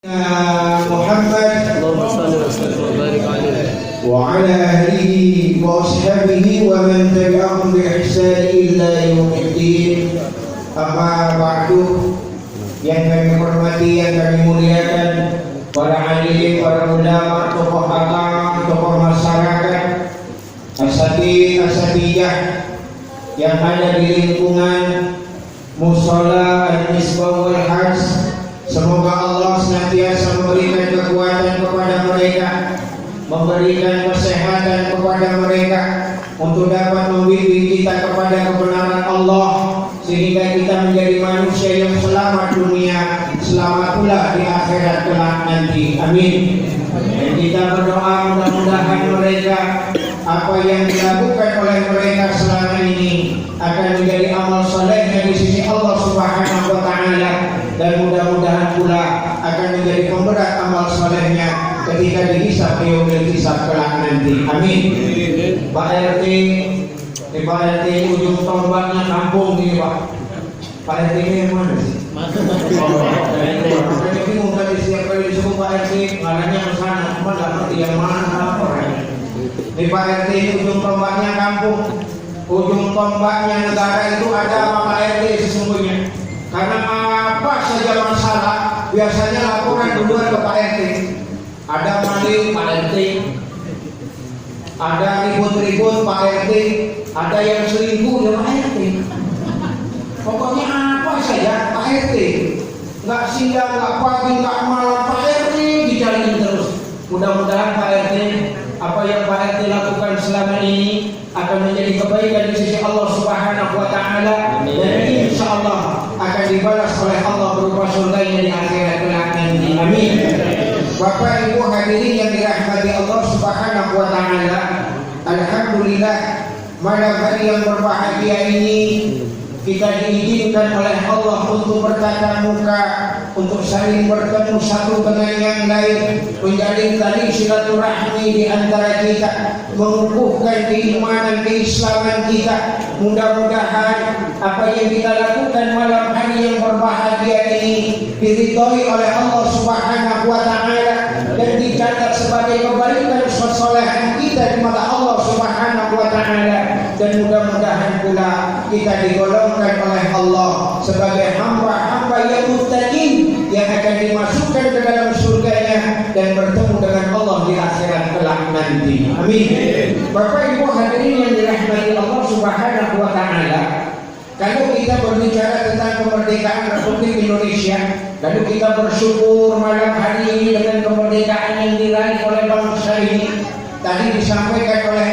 Muhammad Allahumma salli wa sallim wa barik alaihi wa ala alihi wa ashabihi wa man tabi'ahum bi ihsan ila yaumiddin. Amma ba'du, yang kami hormati, yang kami muliakan para alim, para ulama, tokoh agama, tokoh masyarakat, asatidz yang ada di lingkungan Mushola Al-Misbah wal Hajj. Semoga Allah senantiasa memberikan kekuatan kepada mereka, memberikan kesehatan kepada mereka untuk dapat membimbing kita kepada kebenaran Allah, sehingga kita menjadi manusia yang selamat dunia, selamat pula di akhirat kelak nanti. Amin. Dan kita berdoa mudah-mudahan mereka, apa yang dilakukan oleh mereka selama ini akan menjadi amal salehnya di sisi Allah Subhanahu wa taala, dan mudah-mudahan pula akan menjadi pemberat amal salehnya ketika dihisab di yaumil hisab kelak nanti. Amin. Pak RT, Pak RT ujung tombaknya kampung ini, Pak. Pak RT ini yang mana sih? Saya bingung tadi setiap kali disebut Pak RT, ngaranya ke sana, cuma nggak ngerti yang mana orangnya. Di Pak RT ini ujung tombaknya kampung, ujung tombaknya negara itu ada apa Pak RT sesungguhnya. Karena apa saja masalah biasanya laporan duluan ke Pak RT. Ada maling Pak RT, ada ribut-ribut Pak RT, ada yang selingkuh ya Pak RT. Pokoknya apa saja Pak RT. Nggak siang, nggak pagi, nggak malam, Pak RT dijalin terus. Mudah-mudahan Pak RT, apa yang Pak RT lakukan selama ini akan menjadi kebaikan di sisi Allah Subhanahu wa taala, dan insyaallah akan dibalas oleh Allah berupa surganya di akhirat kelak nanti. Amin. Bapak Ibu hadirin yang dirahmati Allah Subhanahu wa taala, alhamdulillah malam hari yang berbahagia ini kita diizinkan oleh Allah untuk bertatap muka, untuk saling bertemu satu dengan yang lain, menjalin tali silaturahmi di antara kita, mengukuhkan keimanan keislaman kita. Mudah-mudahan apa yang kita lakukan malam hari yang berbahagia ini diridhoi oleh Allah Subhanahu wa taala dan dicatat sebagai kebaikan kesolehan kita di mata Allah Subhanahu wa taala, dan mudah-mudahan pula kita digolongkan oleh Allah sebagai hamba-hamba yang muttaqin yang akan dimasukkan ke dalam surganya dan bertemu dengan Allah di akhirat kelak nanti. Amin. Bapak Ibu hadirin yang dirahmati Allah Subhanahu wa taala, kalau kita berbicara tentang kemerdekaan Republik Indonesia, lalu kita bersyukur malam hari ini dengan kemerdekaan yang diraih oleh bangsa ini. Tadi disampaikan oleh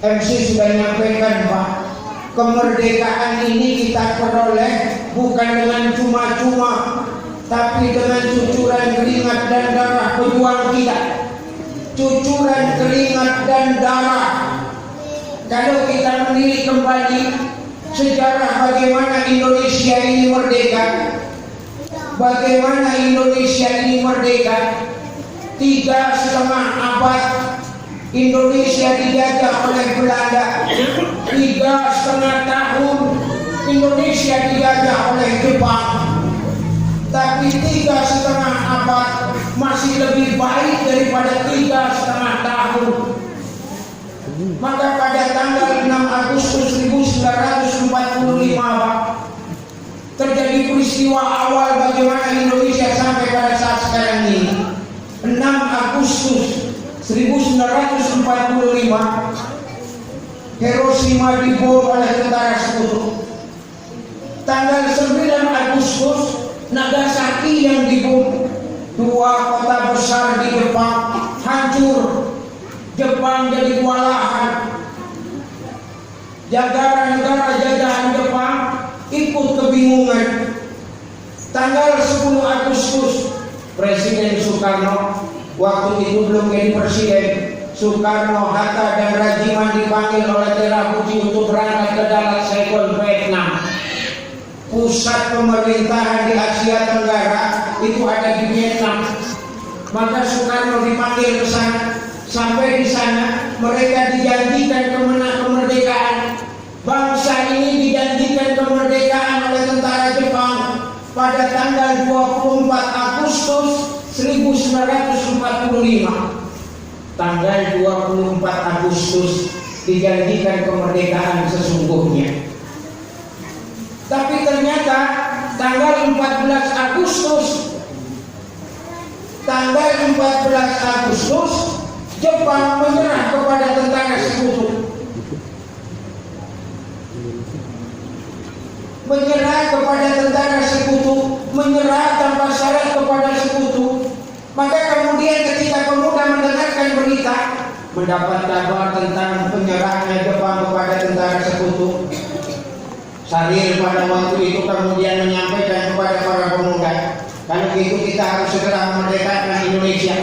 MC sudah menyampaikan, Pak, kemerdekaan ini kita peroleh bukan dengan cuma-cuma, tapi dengan cucuran keringat dan darah pejuang kita. Cucuran keringat dan darah. Kalau kita menilik kembali sejarah bagaimana Indonesia ini merdeka, bagaimana Indonesia ini merdeka, 3,5 abad Indonesia dijajah oleh Belanda, 3,5 tahun Indonesia dijajah oleh Jepang, tapi 3,5 abad masih lebih baik daripada 3,5 tahun. Maka pada tanggal 6 Agustus 1945 Pak, terjadi peristiwa awal bagaimana Indonesia sampai pada saat sekarang ini. 6 Agustus 1945 Hiroshima dibom oleh tentara sekutu. Tanggal 9 Agustus Nagasaki yang dibom. 2 kota besar di Jepang hancur. Jepang jadi kewalahan. Negara jajahan Jepang ikut kebingungan. Tanggal 10 Agustus Presiden Soekarno, waktu itu belum jadi presiden, Soekarno, Hatta dan Rajiman dipanggil oleh Terapuji untuk berangkat ke darat Saigon, Vietnam. Pusat pemerintahan di Asia Tenggara itu ada di Vietnam. Maka Soekarno dipanggil ke sana. Sampai di sana mereka dijanjikan kemerdekaan. Bangsa ini dijanjikan kemerdekaan oleh tentara Jepang. pada tanggal 24 Agustus 1945. Tanggal 24 Agustus dijanjikan kemerdekaan sesungguhnya. Tapi ternyata tanggal 14 Agustus Jepang menyerah kepada tentara sekutu. Menyerah tanpa syarat kepada sekutu. Maka kemudian ketika pemuda mendengarkan berita, mendapat kabar tentang penyerahannya Jepang kepada tentara sekutu, Sarir pada waktu itu kemudian menyampaikan kepada para pemuda, kalau gitu kita harus segera memerdekakan Indonesia.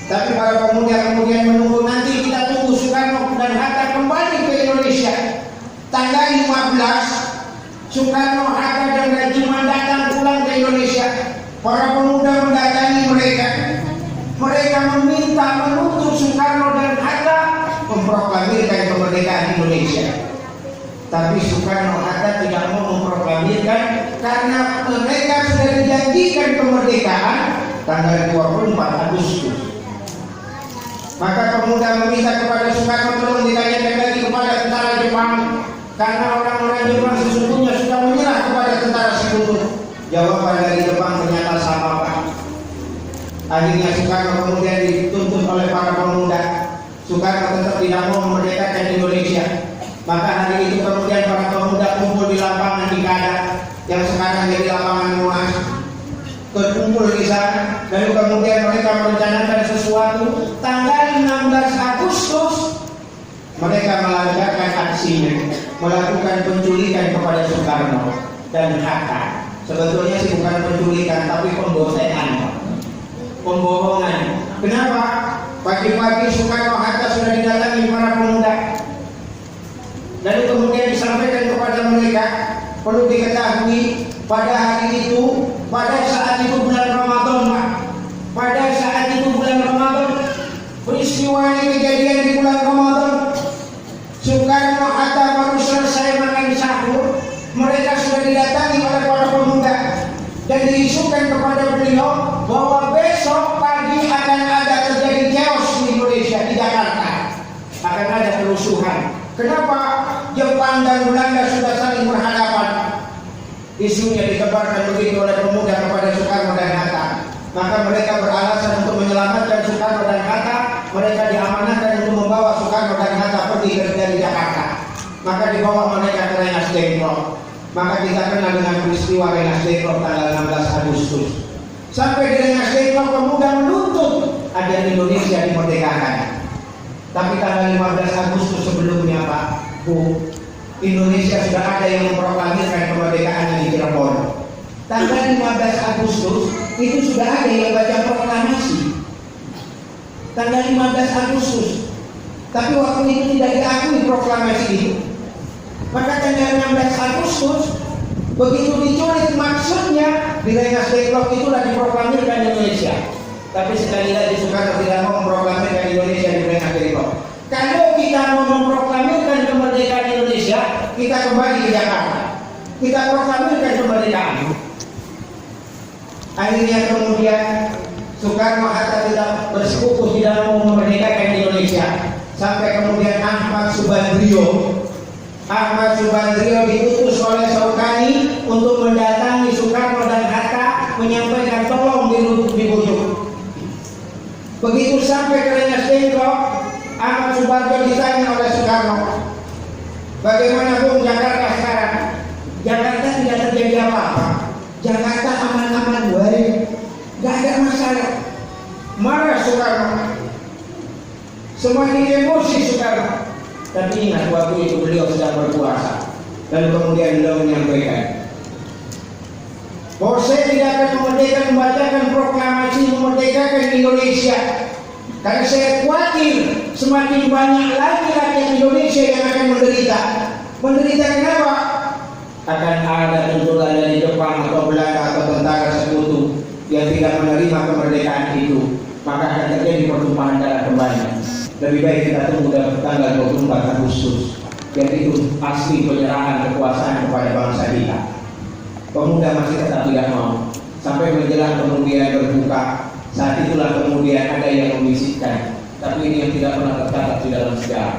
Tapi para pemuda kemudian menunggu, nanti kita tunggu Soekarno dan Hatta kembali ke Indonesia. Tanggal 15 Soekarno, Hatta dan Rajiman datang pulang ke Indonesia. Para pemuda mendatangi mereka. Mereka menuntut Soekarno dan Hatta memproklamirkan kemerdekaan Indonesia. Tapi Soekarno Hatta tidak mau memproklamirkan karena mereka sudah dijanjikan kemerdekaan tanggal 24 Agustus. Maka pemuda meminta kepada Soekarno tolong ditanyakan lagi kepada tentara Jepang, karena orang-orang Jepang sesungguhnya sudah menyerah kepada tentara sekutu. Jawaban dari Jepang ternyata sama, Pak. Akhirnya Soekarno kemudian dituntut oleh para pemuda. Soekarno tetap tidak mau memerdekakan Indonesia. Maka hari itu kemudian para pemuda kumpul di lapangan di Kada, yang sekarang jadi lapangan Monas. Berkumpul di sana, lalu kemudian mereka merencanakan sesuatu. Tanggal 16 Agustus mereka melancarkan aksinya, melakukan penculikan kepada Soekarno dan Hatta. Sebetulnya sih bukan penculikan, tapi pembohongan. Kenapa? Pagi-pagi Soekarno Hatta sudah didatangi para pemuda, lalu kemudian disampaikan kepada mereka, perlu diketahui pada hari itu, pada saat itu bulan Ramadan, Pak. Pada saat itu bulan Ramadan, peristiwa ini kejadian di bulan Ramadan. Soekarno Hatta baru selesai makan sahur, mereka sudah didatangi oleh para pemuda dan diisukan kepada beliau bahwa besok pagi akan ada terjadi chaos di Indonesia, di Jakarta. Akan ada kerusuhan. Kenapa? Jepang dan Belanda sudah saling berhadapan. Isunya ditebarkan begitu oleh pemuda kepada Soekarno dan Hatta. Maka mereka beralasan untuk menyelamatkan Soekarno dan Hatta. Mereka diamanahkan untuk membawa Soekarno dan Hatta pergi dari Jakarta. Maka dibawa mereka ke Rengas Dengklok. Maka kita kenal dengan peristiwa Rengas Dengklok tanggal 16 Agustus. Sampai di Rengas Dengklok pemuda menuntut agar Indonesia dimerdekakan. Tapi tanggal 15 Agustus sebelumnya, Pak, Bu, Indonesia sudah ada yang memproklamirkan kemerdekaannya di Cirebon. Tanggal 15 Agustus itu sudah ada yang baca proklamasi. Tanggal 15 Agustus. Tapi waktu itu tidak diakui proklamasi itu. Maka tanggal 16 Agustus begitu diculik, maksudnya di Rengas Dengklok itulah diproklamirkan Indonesia. Tapi sekali lagi Soekarno tidak mau memproklamirkan Indonesia di Rengas Dengklok. Kalau kita mau memproklamirkan kemerdekaan Indonesia, kita kembali ke Jakarta. Kita proklamirkan kemerdekaan. Akhirnya kemudian Soekarno Hatta tidak bersikukuh tidak mau memerdekakan Indonesia. Sampai kemudian Ahmad Subandrio diutus oleh Saukani untuk mendatangi Soekarno dan Hatta, menyampaikan tolong dibujuk. Begitu sampai ke Rengas Dengklok, Ahmad Subarjo ditanya oleh Soekarno, bagaimana Bung Jakarta sekarang? Jakarta tidak terjadi apa-apa. Jakarta aman-aman baik, gak ada masalah. Marah Soekarno, semakin emosi Soekarno. Tapi ingat waktu itu beliau sedang berpuasa. Dan kemudian beliau menyampaikan bahwa saya tidak akan membacakan proklamasi memerdekakan Indonesia, karena saya khawatir semakin banyak lagi rakyat Indonesia yang akan menderita. Menderita kenapa? Akan ada tuntutan dari Jepang atau Belanda atau tentara sekutu yang tidak menerima kemerdekaan itu. Maka akan terjadi pertumpahan darah kembali. Lebih baik kita tunggu tanggal 24 Agustus. yang itu asli penyerahan kekuasaan kepada bangsa kita. Pemuda masih tetap tidak mau. Sampai menjelang kemudian berbuka, saat itulah kemudian ada yang membisikkan. Tapi ini yang tidak pernah tercatat di dalam sejarah.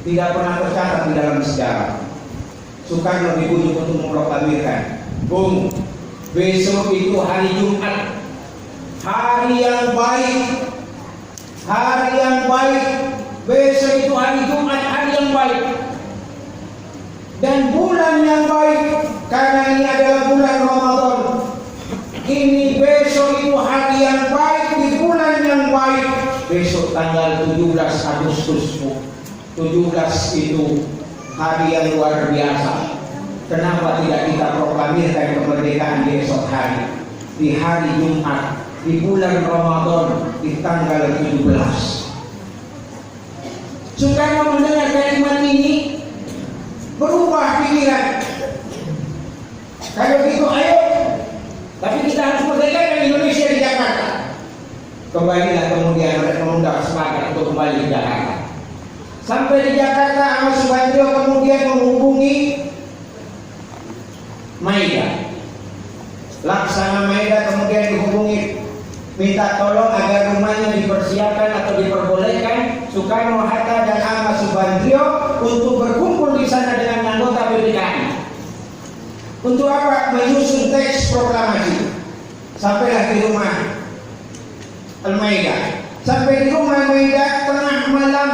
Tidak pernah tercatat di dalam sejarah. Soekarno dibujuk untuk memproklamirkan, Bung, besok itu hari Jumat, hari yang baik, hari yang baik. Besok itu hari Jumat, hari yang baik, dan bulan yang baik, karena ini adalah bulan Ramadan. Ini besok itu hari yang baik di bulan yang baik. Besok tanggal 17 Agustus, 17 itu hari yang luar biasa. Kenapa tidak kita proklamirkan kemerdekaan di esok hari, di hari Jumat, di bulan Ramadan, di tanggal 17? Soekarno mendengar kalimat ini, berubah pikiran. Kalau gitu ayo, tapi kita harus merdekakan Indonesia di Jakarta. Kembalilah kemudian mereka mengundang semangat untuk kembali ke Jakarta. Sampai di Jakarta, Ahmad Subandrio kemudian menghubungi Maida. Laksana Maida kemudian dihubungi, minta tolong agar rumahnya dipersiapkan atau diperbolehkan Soekarno, Hatta, dan Ahmad Subandrio untuk berkumpul di sana dengan anggota PPKI. Untuk apa? Menyusun teks proklamasi. Sampailah di rumah Al-Maida. Sampai di rumah Maida, tengah malam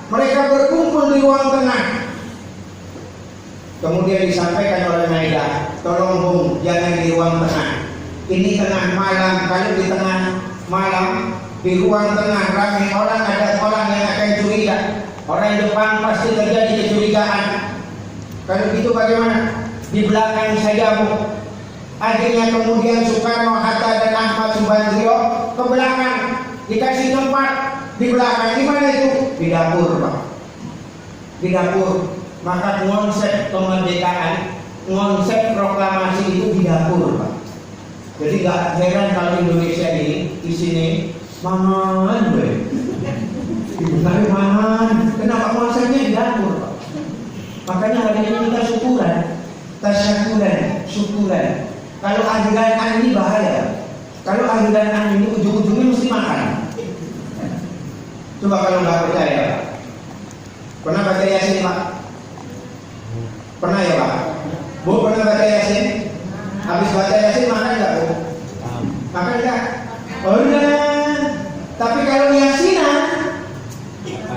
mereka berkumpul di ruang tengah. Kemudian disampaikan oleh Maida, tolong Bung, jangan di ruang tengah. Ini tengah malam. Kalau di tengah malam di ruang tengah ramai orang, ada orang yang akan curiga. Orang depan pasti terjadi kecurigaan. Kalau gitu bagaimana? Di belakang saja, Bu. Akhirnya kemudian Soekarno, Hatta, dan Ahmad Subandrio ke belakang, dikasih tempat di belakang. Di mana itu? Di dapur, Pak. Di dapur. Maka konsep kemerdekaan, konsep proklamasi itu di dapur, Pak. Jadi nggak heran kalau Indonesia ini di sini mangan, Tapi mangan. Kenapa konsepnya di dapur, Pak? Makanya hari ini kita syukuran, tasyakuran, syukuran. Kalau akhiran ini bahaya. Kalau akhiran ini ujung-ujungnya mesti makan. Coba kalau nggak percaya, Pak. Pernah baca Yasin, Pak? Pernah ya, Pak? Bu, pernah baca Yasin? Habis baca Yasin makan nggak, Bu? Makan nggak? Oh enggak. Tapi kalau Yasinan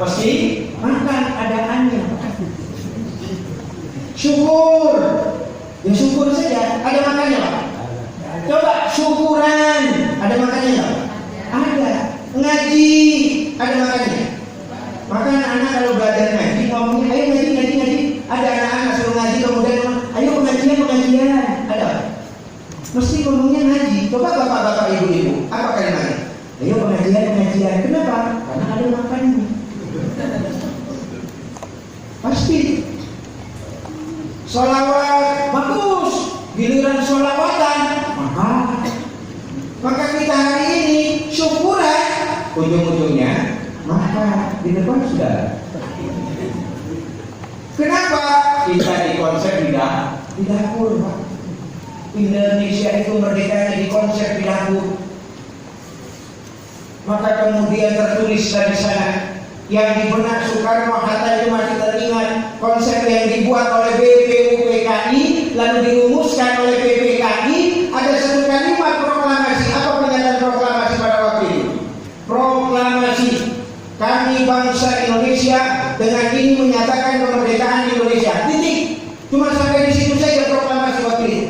pasti makan, ada annya. Syukur. Ya syukur saja. Ada makannya, Pak? Coba syukuran. Ada makannya nggak, Pak? Ada. Ngaji. Ada makannya. Maka anak-anak kalau belajar ngaji, ngomongnya, ayo ngaji. Ada anak-anak suruh ngaji, kemudian ngomong, ayo pengajian. Ada. Mesti ngomongnya ngaji. Coba bapak-bapak, ibu-ibu, apa kalimatnya? Ayo pengajian. Kenapa? Karena ada makannya. Pasti. Sholawat bagus, giliran sholawatan mahal. Maka kita hari ini syukuran, ujung-ujungnya maka di depan sudah. Kenapa? Kita di konsep di dapur, Pak. Indonesia itu merdekanya di konsep di dapur. Maka kemudian tertulis dari sana, yang di benak Soekarno, Hatta itu masih teringat konsep yang dibuat oleh BPUPKI lalu dirumuskan oleh PPKI. Ada satu kalimat proklamasi. Apa pernyataan proklamasi pada waktu itu? Proklamasi, kami bangsa Indonesia dengan ini menyatakan kemerdekaan Indonesia. Titik. Cuma sampai di situ saja proklamasi waktu itu.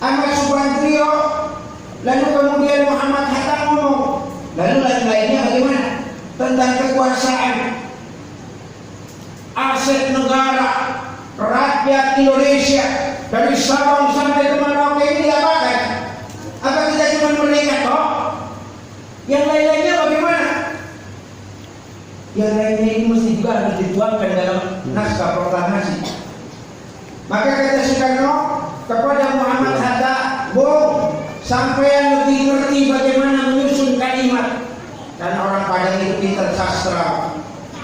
Ahmad Subandrio, lalu kemudian Muhammad Hatta ngomong. Lalu lain-lainnya bagaimana? Tentang kekuasaan, aset negara, rakyat Indonesia dari Sabang sampai ke Merauke ini diapakan? Apa kita cuma merdeka toh? Yang lain-lainnya bagaimana? Yang lainnya ini mesti juga harus dituangkan dalam naskah proklamasi. Maka kata Soekarno kepada Muhammad Hatta, Bung, sampean lebih ngerti bagaimana menyusun kalimat. Karena orang Padang itu pintar sastra.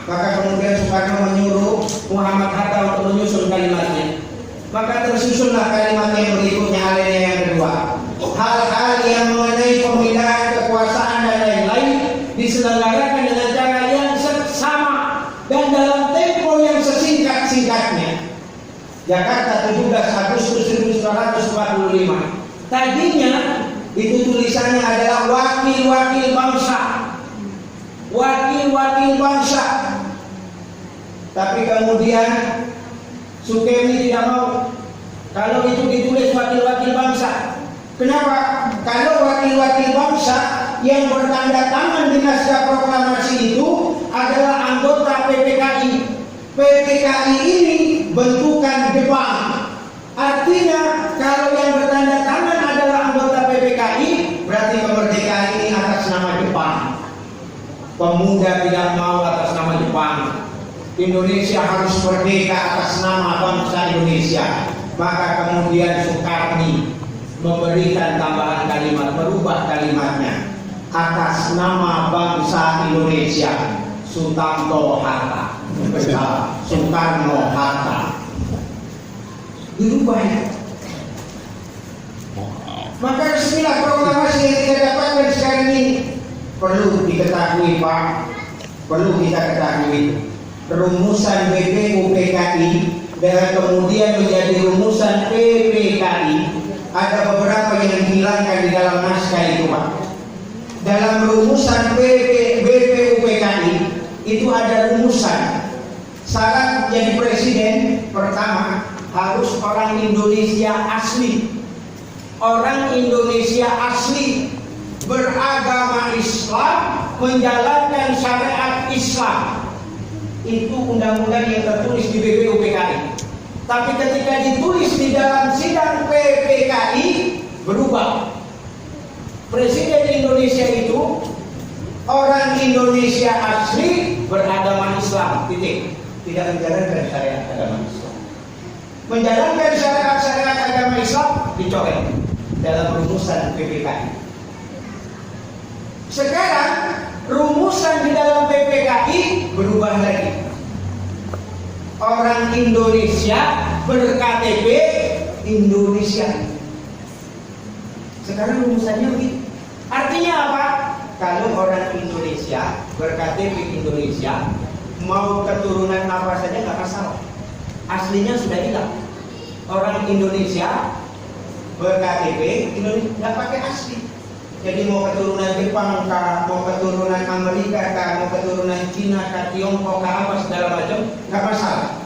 Maka kemudian Soekarno menyuruh Muhammad Hatta untuk menyusun kalimatnya. Maka tersusunlah kalimat yang berikutnya, alinea yang kedua. Hal-hal yang mengenai pemilihan kekuasaan dan lain-lain diselenggarakan dengan cara yang sama dan dalam tempo yang sesingkat-singkatnya. Jakarta 17 Agustus 1945. Tadinya itu tulisannya adalah wakil-wakil bangsa. Wakil-wakil bangsa. Tapi kemudian Sukemi tidak mau kalau itu ditulis wakil-wakil bangsa. Kenapa? Kalau wakil-wakil bangsa yang bertanda tangan di naskah proklamasi itu adalah anggota PPKI. PPKI ini bentukan Jepang. Artinya kalau yang bertanda tangan adalah anggota PPKI, berarti kemerdekaan ini atas nama Jepang. Pemuda tidak mau atas nama Jepang. Indonesia harus merdeka atas nama bangsa Indonesia. Maka kemudian Soekarni memberikan tambahan kalimat, merubah kalimatnya atas nama bangsa Indonesia. Sutanto Hatta, Soekarno Hatta, dirubah ya. Maka bismillah proklamasi yang kita dapatkan sekarang ini perlu diketahui Pak, perlu kita ketahui. Rumusan BPUPKI dan kemudian menjadi rumusan PPKI, ada beberapa yang dihilangkan di dalam naskah itu Pak. Dalam rumusan BPUPKI itu ada rumusan syarat jadi presiden pertama harus orang Indonesia asli. Orang Indonesia asli beragama Islam, menjalankan syariat Islam. Itu undang-undang yang tertulis di BPUPKI. Tapi ketika ditulis di dalam sidang PPKI berubah. Presiden Indonesia itu orang Indonesia asli beragama Islam, titik. Tidak menjalankan syariat agama Islam. Menjalankan syariat agama Islam dicoret dalam rumusan PPKI. Sekarang rumusan di dalam PPKI berubah lagi. Orang Indonesia berKTP Indonesia. Sekarang rumusannya begitu. Artinya apa? Kalau orang Indonesia berKTP Indonesia, mau keturunan apa saja nggak masalah. Aslinya sudah hilang. Orang Indonesia berKTP Indonesia nggak pakai asli. Jadi mau keturunan Jepang kah, mau keturunan Amerika kah, mau keturunan Cina kah, Tiongkok kah, apa segala macam, nggak masalah.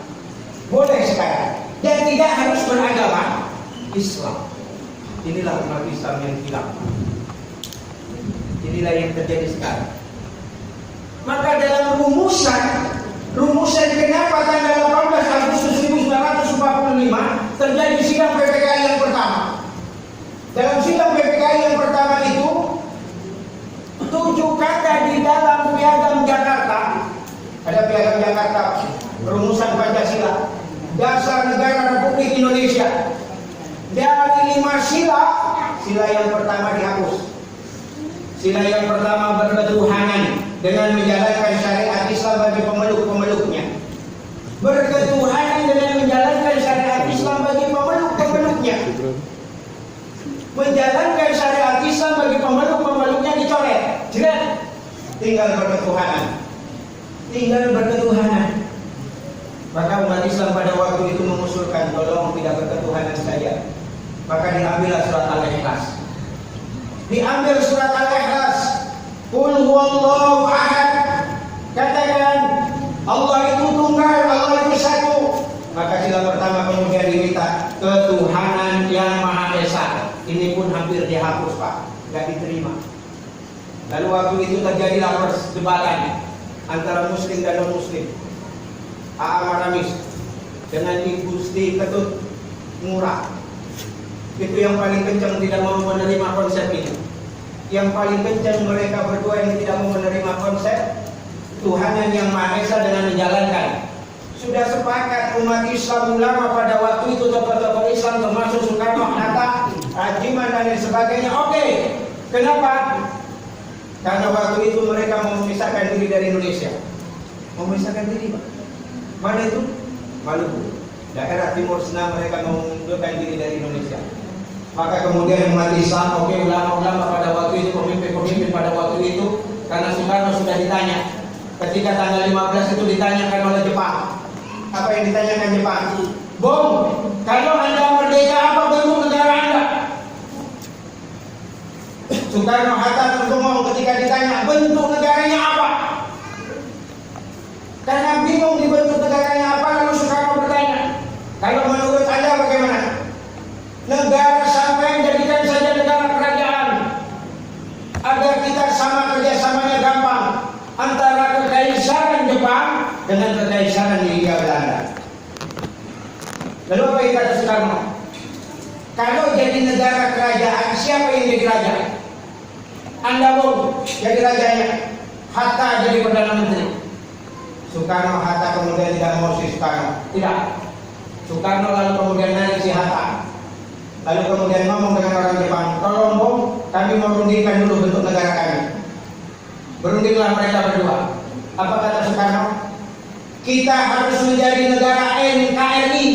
Boleh sekarang. Dan tidak harus beragama Islam. Inilah umat Islam yang hilang. Inilah yang terjadi sekarang. Maka dalam rumusan kenapa tanggal 18 Agustus 1945 terjadi sidang PPKI yang pertama. Dalam sidang PPKI yang pertama itu 7 kata di dalam Piagam Jakarta. Ada Piagam Jakarta, rumusan Pancasila, dasar negara Republik Indonesia. Dari 5 sila, sila yang pertama dihapus. Sila yang pertama berketuhanan dengan menjalankan syariat Islam bagi pemeluk-pemeluknya. Berketuhanan dengan menjalankan syariat Islam bagi pemeluk-pemeluknya. Menjalankan syariat Islam bagi pemeluk-pemeluknya dicoret. Jelas. Tinggal berketuhanan. Tinggal berketuhanan. Maka umat Islam pada waktu itu mengusulkan tolong tidak berketuhanan saja. Maka diambillah surat Al-Ikhlas. Diambil surat Al-Ikhlas. Qul huwallahu ahad. Katakan Allah itu tunggal, Allah itu satu. Maka sila pertama kemudian diminta ketuhanan yang Maha Esa. Ini pun hampir dihapus Pak, nggak diterima. Lalu waktu itu terjadilah perdebatan antara Muslim dan non-Muslim. Maramis dengan Ibu Gusti Ketut Murah. Itu yang paling kencang tidak mau menerima konsep ini. Yang paling kencang mereka berdua yang tidak mau menerima konsep Tuhanan yang Maha Esa dengan menjalankan. Sudah sepakat umat Islam ulama pada waktu itu, tokoh-tokoh Islam termasuk Soekarno, Hatta, Rajiman dan lain sebagainya. Oke. Kenapa? Karena waktu itu mereka mau memisahkan diri dari Indonesia. Mau memisahkan diri Pak. Mana itu? Maluku. Daerah timur sana mereka mengundurkan diri dari Indonesia. Maka kemudian umat Islam, oke, ulama-ulama pada waktu itu, pemimpin-pemimpin pada waktu itu, karena Soekarno sudah ditanya. Ketika tanggal 15 itu ditanyakan oleh Jepang. Apa yang ditanyakan Jepang? Bung, kalau Anda merdeka, apa bentuk negara Anda? Soekarno Hatta terbengong ketika ditanya bentuk negaranya apa? Karena bingung dibentuk negaranya apa, lalu Soekarno bertanya, kalau menurut Anda bagaimana? Negara sampai menjadikan saja negara kerajaan, agar kita sama kerjasamanya gampang antara kekaisaran Jepang dengan kekaisaran Hindia Belanda. Lalu apa yang kata Soekarno? Kalau jadi negara kerajaan, siapa yang jadi raja? Anda Bung jadi rajanya, Hatta jadi perdana menteri. Soekarno Hatta kemudian tidak mau si Soekarno. Tidak. Soekarno lalu kemudian narik si Hatta. Lalu kemudian ngomong dengan orang Jepang, tolong Bung, kami mau rundingkan dulu bentuk negara kami. Berundinglah mereka berdua. Apa kata Soekarno? Kita harus menjadi negara NKRI,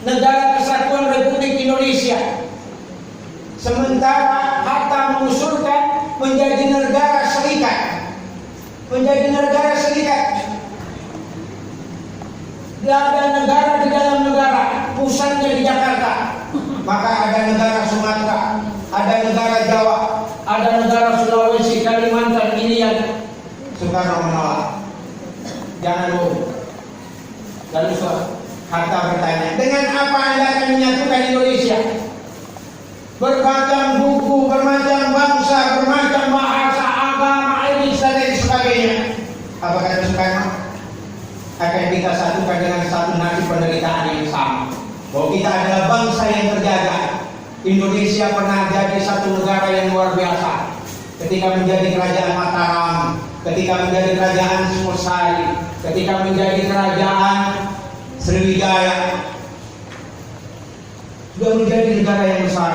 Negara Kesatuan Republik Indonesia. Sementara Hatta mengusulkan menjadi negara serikat. Menjadi negara serikat. Ada negara di dalam negara, pusatnya di Jakarta. Maka ada negara Sumatera, ada negara Jawa, ada negara Sulawesi, Kalimantan, Irian. Soekarno menolak. Jangan dulu. Lalu Hatta bertanya, dengan apa Anda akan menyatukan Indonesia? Bermacam buku, bermacam bangsa, bermacam bahasa, agama, etnis dan lain sebagainya. Apa kata Soekarno? Akan kita satukan dengan satu nasib penderitaan yang sama. Bahwa kita adalah bangsa yang terjaga. Indonesia pernah jadi satu negara yang luar biasa. Ketika menjadi kerajaan Mataram, ketika menjadi kerajaan Singosari, ketika menjadi kerajaan Sriwijaya, sudah menjadi negara yang besar.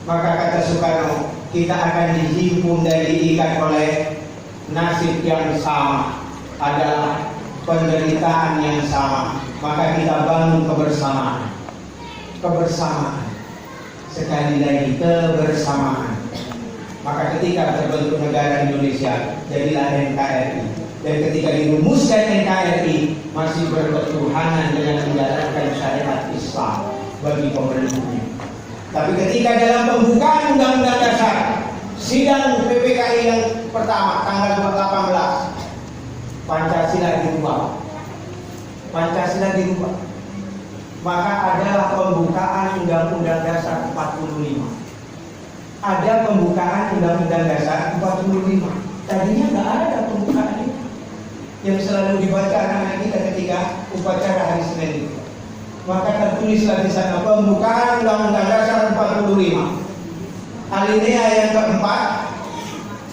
Maka kata Soekarno, kita akan dihimpun dan diikat oleh nasib yang sama, adalah penderitaan yang sama. Maka kita bangun kebersamaan. Kebersamaan. Sekali lagi kebersamaan. Maka ketika terbentuk negara Indonesia, jadilah NKRI. Dan ketika dirumuskan NKRI, masih berketuhanan dengan menjalankan syariat Islam bagi pemerintahnya. Tapi ketika dalam pembukaan Undang-Undang Dasar, sidang PPKI yang pertama tanggal 18, Pancasila dirubah. Pancasila dirubah. Maka adalah pembukaan Undang-Undang Dasar 45. Ada pembukaan Undang-Undang Dasar 45. Tadinya nggak ada pembukaan itu, yang selalu dibaca anak-anak kita ketika upacara hari Senin itu. Maka tertulislah di sana pembukaan Undang-Undang Dasar 45. Alinea yang keempat,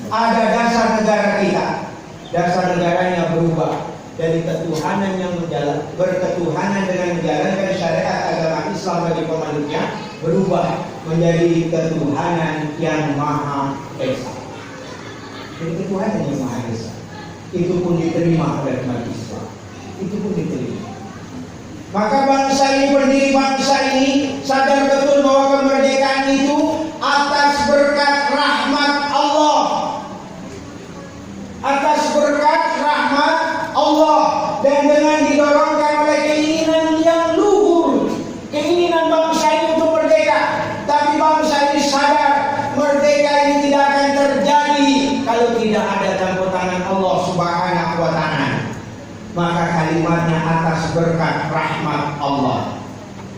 ada dasar negara kita. Dasar negaranya berubah dari ketuhanan yang berketuhanan dengan menjalankan syariat agama Islam bagi pemeluknya, berubah menjadi ketuhanan yang Maha Esa. Jadi ketuhanan yang Maha Esa itu pun diterima oleh umat Islam. Itu pun diterima. Maka bangsa ini, pendiri bangsa ini sadar betul bahwa kemerdekaan itu atas berkat rahmat Allah. Atas berkat rahmat Allah, dan dengan didorongkan oleh keinginan yang luhur, keinginan bangsa ini untuk merdeka. Tapi bangsa ini sadar merdeka ini tidak akan terjadi kalau tidak ada campur tangan Allah Subhanahu wa Ta'ala. Maka kalimatnya atas berkat rahmat Allah.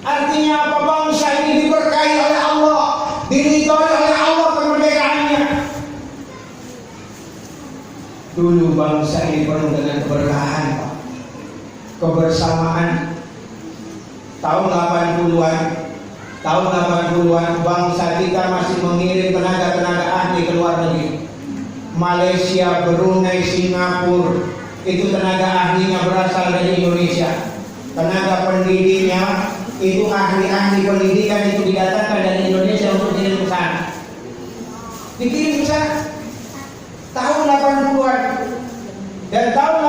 Artinya apa? Bangsa ini diberkahi oleh Allah, diridhoi oleh Allah kemerdekaannya. Dulu bangsa ini penuh dengan keberkahan, Pak. Kebersamaan. Tahun 80-an bangsa kita masih mengirim tenaga-tenaga ahli ke luar negeri. Malaysia, Brunei, Singapura, itu tenaga ahlinya berasal dari Indonesia. Tenaga pendidiknya itu ahli-ahli pendidikan itu didatangkan dari Indonesia untuk dikirim ke sana. Dikirim ke sana tahun 80-an. Dan tahun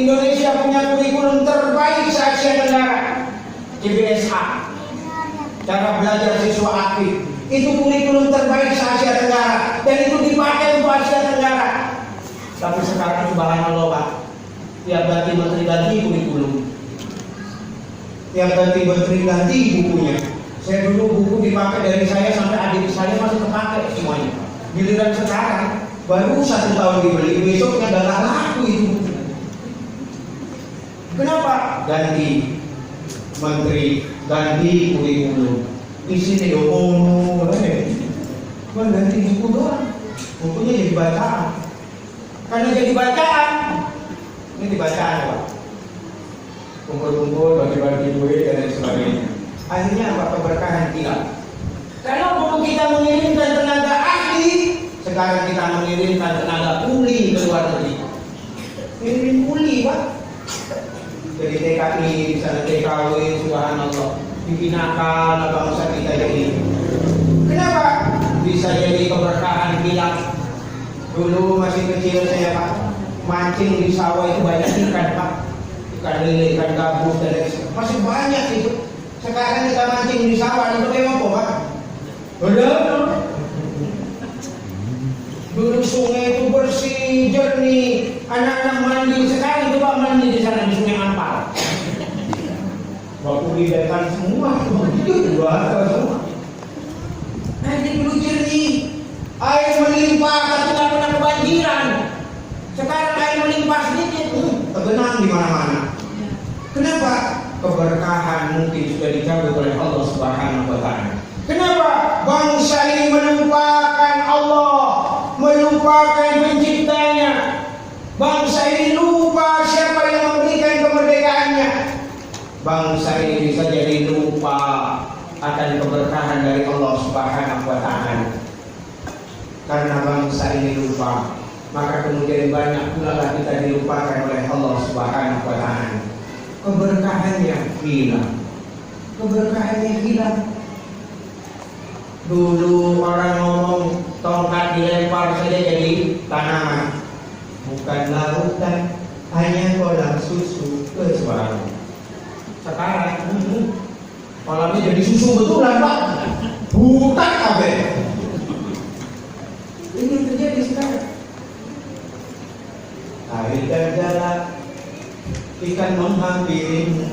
Indonesia punya kurikulum terbaik se-Asia Tenggara, CBSA. Cara belajar siswa aktif itu kurikulum terbaik se-Asia Tenggara dan itu dipakai untuk Asia Tenggara. Tapi sekarang subhanallah Pak, tiap ganti menteri ganti kurikulum, tiap ganti menteri ganti bukunya. Saya dulu buku dipakai dari saya sampai adik saya masih terpakai semuanya. Giliran sekarang baru 1 tahun dibeli, besoknya udah nggak laku itu. Kenapa? Ganti menteri, ganti kurikulum. Di sini dong, ganti buku doang. Bukunya jadi bacaan. Karena jadi bacaan, ini dibacaan Pak. Kumpul-kumpul, bagi-bagi duit dan lain sebagainya. Akhirnya apa? Keberkahan hilang. Kalau dulu kita mengirimkan tenaga ahli, sekarang kita mengirimkan tenaga kuli ke luar negeri. Kirim kuli Pak. Jadi TKI, misalnya TKW, subhanallah, dibinakan bangsa kita jadi. Kenapa? Bisa jadi keberkahan hilang. Dulu masih kecil saya Pak, mancing di sawah itu banyak ikan Pak. Ikan lele, ikan gabus dan lain sebagainya. Masih banyak itu. Sekarang kita mancing di sawah itu kayak apa Pak? Belum. Dulu sungai itu bersih, jernih. Anak-anak mandi sekarang itu Pak mandi di sana di Sungai Ampal. Waktu dibekan semua, itu dua semua. Nanti dulu jernih, air melimpah, tapi tidak pernah kebanjiran. Sekarang air melimpah sedikit, tergenang di mana-mana. Kenapa? Keberkahan mungkin sudah dicabut oleh Allah Subhanahu wa Ta'ala. Kenapa? Bangsa ini melupakan Allah, melupakan penciptanya. Bangsa ini lupa siapa yang memberikan kemerdekaannya. Bangsa ini bisa jadi lupa akan keberkahan dari Allah Subhanahu wa Ta'ala. Karena bangsa ini lupa, maka kemudian banyak pula kita dilupakan oleh Allah Subhanahu wa Ta'ala. Keberkahannya hilang. Keberkahannya hilang. Dulu orang ngomong tongkat dilempar saja jadi tanaman. Bukan lautan, hanya kolam susu kecuali. Sekarang kolamnya jadi susu betulan Pak. Bukan kabeh. Ini terjadi sekarang. Air dan jalan, ikan menghampirimu.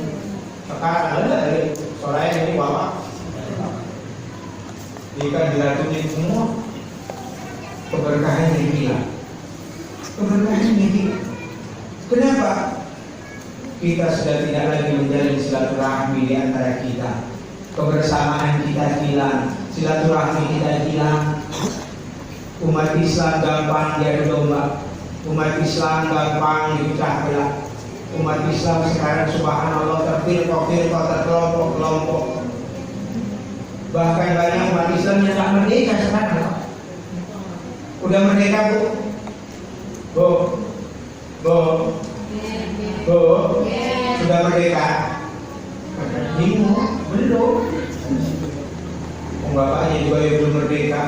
Sekarang ada sore ini Bapak. Ikan diracuni semua. Keberkahannya hilang. Keberkahannya hilang. Kenapa? Kita sudah tidak lagi menjalin silaturahmi di antara kita. Kebersamaan kita hilang, silaturahmi kita hilang. Umat Islam gampang diadu domba. Umat Islam gampang dipecah belah. Umat Islam sekarang subhanallah terpilkok-pilkok, terkelompok-kelompok. Bahkan banyak umat Islam yang tak merdeka sekarang. Udah merdeka Bu? Bu? Sudah merdeka? Bingung? Belum. Bapaknya juga yang belum merdeka.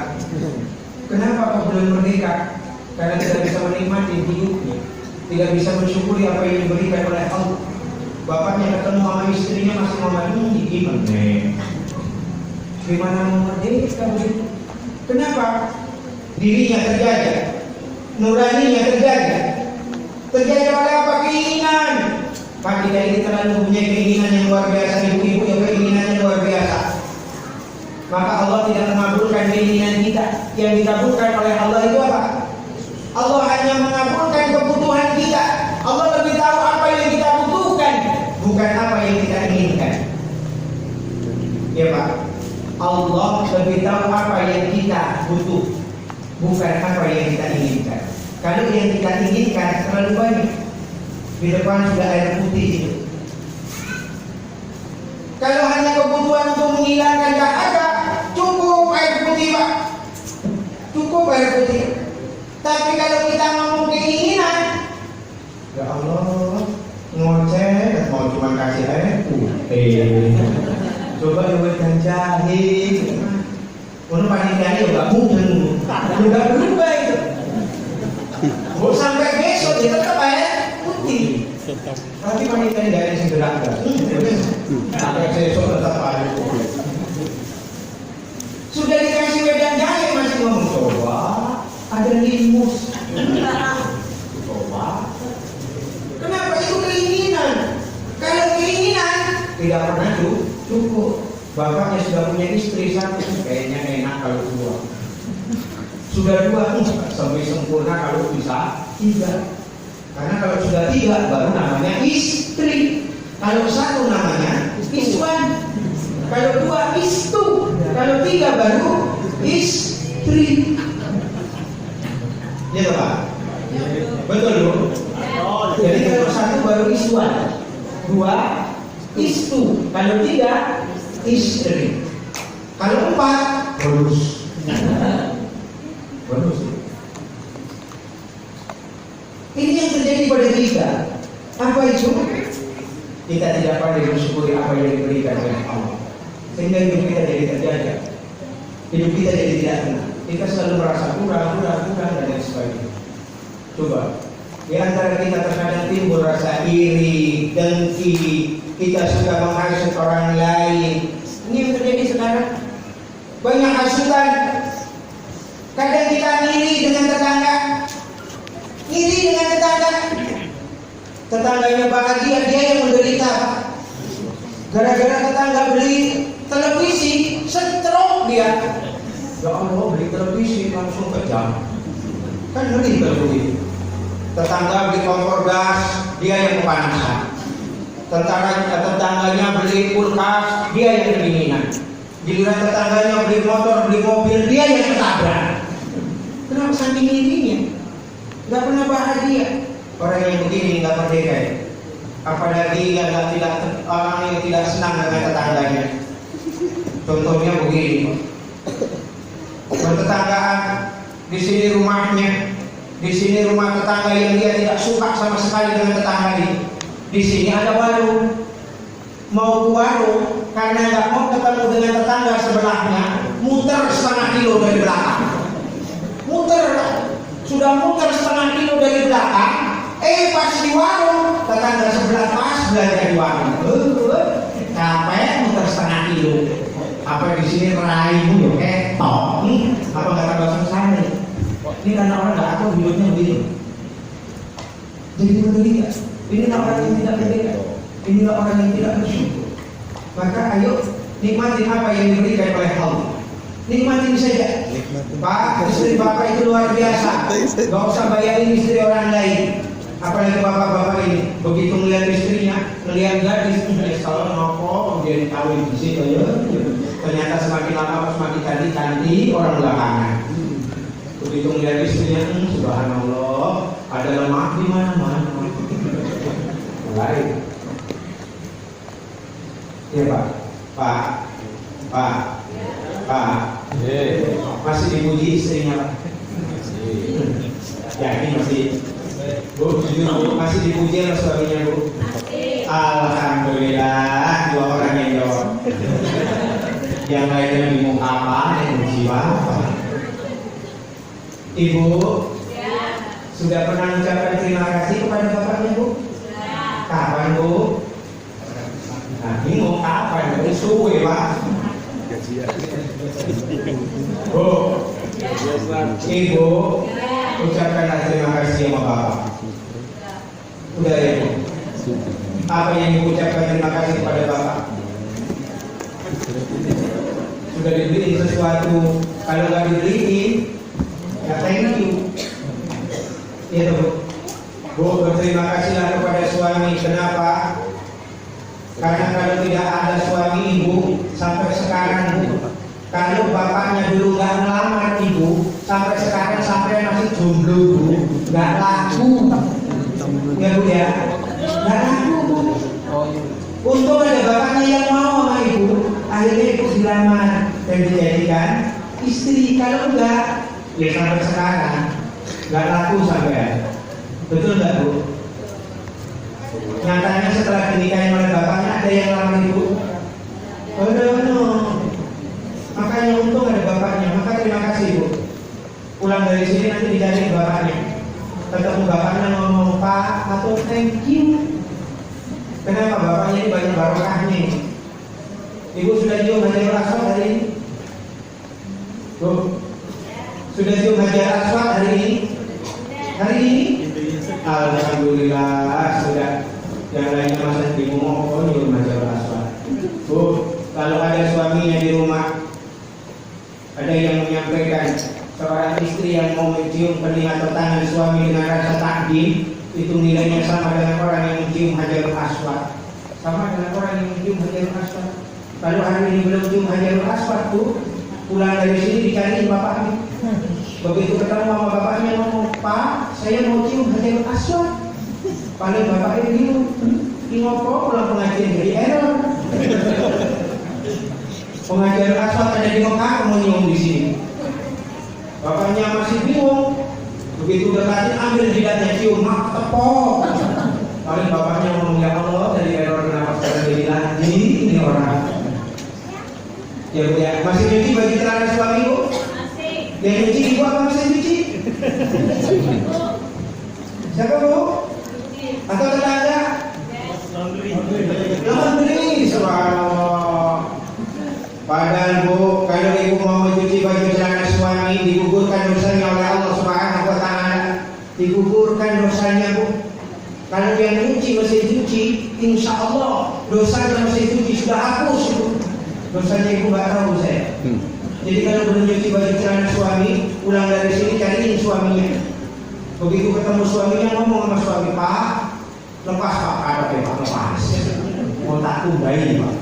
Kenapa kok belum merdeka? Karena tidak bisa menikmati hidupnya, tidak bisa mensyukuri apa yang diberikan oleh Allah. Bapaknya ketemu sama istrinya masih ngomong gimana mau merdeka begitu? Kenapa? Dirinya terjaga, nuraninya terjaga. Terjaga oleh apa? Keinginan. Pak kita ini terlalu punya keinginan yang luar biasa. Ibu-ibu yang keinginannya luar biasa. Maka Allah tidak mengabulkan keinginan kita. Yang dikabulkan oleh Allah itu apa? Allah hanya mengabulkan kebutuhan kita. Allah lebih tahu apa yang kita butuhkan, bukan apa yang kita inginkan. Ya Pak, Allah lebih tahu apa yang kita butuh, bukan apa yang kita inginkan. Kalau yang kita inginkan terlalu banyak, di depan sudah air putih itu. Kalau hanya kebutuhan untuk menghilangkan dahaga, cukup air putih Pak, cukup air putih. Tapi kalau kita ngomong keinginan, ya Allah, ngoceh, mau cuma kasih air putih. Coba ikan jahe, untuk panitia juga mungkin, juga berubah itu. Mau sampai besok dia tetap air putih. Tapi wanita ini gak ada yang gerak. Sampai besok tetap ada. Sudah dikasih wedang jahe masih ngomong coba. Ada limus. Coba. Kenapa itu keinginan? Kalau keinginan tidak pernah cukup. Bapaknya sudah punya istri satu, kayaknya enak kalau dua. Sudah dua, sampai sempurna kalau bisa tiga. Karena kalau sudah tiga baru namanya istri. Kalau satu namanya iswan. Kalau dua istu. Kalau tiga baru istri. Ya Pak? Betul loh. Jadi kalau satu baru iswan, dua istu, kalau tiga istri, kalau empat bonus. Bonus. Ini yang terjadi pada kita. Apa itu? Kita tidak pandai bersyukuri apa yang diberikan oleh Allah, sehingga hidup kita jadi terjaga. Hidup kita jadi tidak tenang. Kita selalu merasa kurang dan lain sebagainya. Coba, di antara kita terkadang timbul rasa iri, dengki, kita suka menghasut orang lain. Ini yang terjadi sekarang. Banyak hasutan. Kadang kita iri dengan tetangga. Iri dengan tetangga. Tetangganya bahagia, dia yang menderita. Gara-gara tetangga beli televisi, stroke dia. Ya Allah, beli televisi langsung kejam. Kan ngeri kalau begitu. Tetangga beli kompor gas, dia yang kepanasan. Tetangganya beli kulkas, dia yang kedinginan. Giliran tetangganya beli motor, beli mobil, dia yang ketabrak. Kenapa saking irinya? Gak pernah bahagia. Orang yang begini gak merdeka ya. Apalagi yang orang yang tidak senang dengan tetangganya. Contohnya begini. Bertetanggaan, di sini rumahnya, di sini rumah tetangga yang dia tidak suka sama sekali dengan tetangga ini. Di sini ada warung, mau ke warung karena nggak mau ketemu dengan tetangga sebelahnya, muter setengah kilo dari belakang. Sudah muter setengah kilo dari belakang, pas di warung tetangga sebelah pas belanja di warung. Capek muter setengah kilo. Apa di sini raimu ya ketok? Apa nggak ada bahasa sana? Ini karena orang nggak tahu hidupnya begitu. Jadi menderita. Inilah orang yang tidak berbeda. Inilah orang yang tidak bersyukur. Maka ayo nikmati apa yang diberikan oleh Allah. Nikmatin saja. Pak, istri bapak itu luar biasa. Gak usah bayarin istri orang lain. Apalagi bapak-bapak ini begitu melihat istrinya, melihat gadis, kalau nopo dia dikawin di situ ya. Ternyata semakin lama semakin cantik orang belakangan. Begitu melihat istrinya, subhanallah, ada lemak di mana-mana. Lain. Ya Pak. Masih dipuji istrinya Pak. Ya ini masih. Bu, masih dipuji oleh suaminya Bu. Alhamdulillah, dua orang yang jawab. Yang lainnya bingung apa, yang puji apa. Ibu, sudah pernah mengucapkan terima kasih kepada bapaknya Bu? Kapan Bu? Nah, bingung kapan? Dari suwe Pak. Bu, Ibu, ucapkanlah terima kasih sama Bapak. Udah ya Bu? Apa yang Ibu ucapkan terima kasih kepada Bapak? Sudah dibeliin sesuatu. Kalau nggak dibeliin, ya thank you. Itu Bu, berterima kasihlah kepada suami. Kenapa? Karena kalau tidak ada suami Ibu sampai sekarang Bu, kalau bapaknya dulu nggak ngelamar Ibu, sampai sekarang sampai masih jomblo Bu, nggak laku. Ya Bu ya, nggak laku Bu. Untung ada bapaknya yang mau sama Ibu, akhirnya Ibu dilamar dan dijadikan istri. Kalau enggak, ya sampai sekarang nggak laku sampai. Betul nggak Bu? Nyatanya setelah dinikahi oleh bapaknya ada yang lamar Ibu. Oh no. Makanya untung ada bapaknya. Maka terima kasih Bu. Pulang dari sini nanti dicari bapaknya. Ketemu bapaknya ngomong Pak atau thank you. Kenapa bapaknya ini banyak barokahnya ini? Ibu sudah cium Hajarul Aswad hari ini? Bu, sudah cium Hajarul Aswad hari ini? Hari ini? Alhamdulillah sudah. Yang lainnya masih bingung mau cium Hajarul Aswad. Bu, kalau ada suaminya di rumah, ada yang menyampaikan seorang istri yang mau mencium telinga atau tangan suami dengan rasa takdim, itu nilainya sama dengan orang yang mencium Hajarul Aswad. Sama dengan orang yang mencium Hajarul Aswad. Kalau hari ini belum cium Hajarul Aswad tuh, pulang dari sini dicariin bapaknya. Begitu ketemu sama bapaknya ngomong, Pak, saya mau cium Hajarul Aswad. Paling bapaknya bingung, ngopo pulang pengajian jadi error. Pengajian Aswad ada di Mekah, mau nyium di sini. Bapaknya masih bingung. Begitu berlatih ambil jidatnya cium, mak tepok. Paling bapaknya ngomong, ya Allah, dari error kenapa sekarang jadi lagi ini orang. Ya Bu ya, masih nyuci baju celana suami Bu? Masih. Yang nyuci Ibu apa masih nyuci? Siapa Bu? Atau tetangga? Laundry, subhanallah. Padahal Bu, kalau Ibu mau mencuci baju celana suami, digugurkan dosanya oleh Allah Subhanahu wa Ta'ala. Digugurkan dosanya Bu. Kalau yang nyuci mesin cuci, insya Allah dosanya mesin cuci sudah hapus Bu. Dosanya Ibu nggak tahu saya. Jadi kalau belum nyuci baju celana suami, pulang dari sini cariin suaminya. Begitu ketemu suaminya ngomong sama suami, Pak, lepas Pak, ada Pak, lepas. Mau tak tumbain Pak.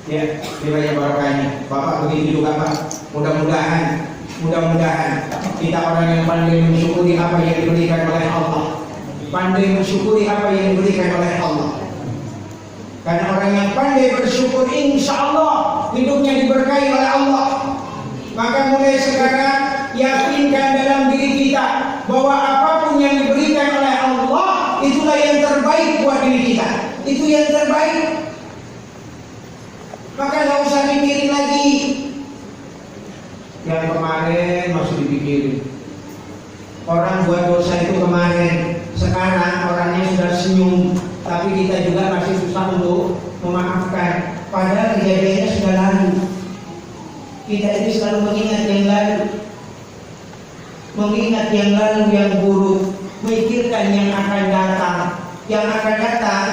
Ya, banyak barokahnya. Bapak begitu juga Pak. Mudah-mudahan kita orang yang pandai mensyukuri apa yang diberikan oleh Allah. Pandai mensyukuri apa yang diberikan oleh Allah. Karena orang yang pandai bersyukur, insya Allah hidupnya diberkahi oleh Allah. Maka mulai sekarang yakinkan dalam diri kita bahwa apapun yang diberikan oleh Allah, itulah yang terbaik buat diri kita. Itu yang terbaik. Maka nggak usah mikirin lagi. Yang kemarin masih dipikirin. Orang buat dosa itu kemarin, sekarang orangnya sudah senyum, tapi kita juga masih susah untuk memaafkan. Padahal kejadiannya sudah lalu. Kita ini selalu mengingat yang lalu, mengingat yang lalu yang buruk, memikirkan yang akan datang. Yang akan datang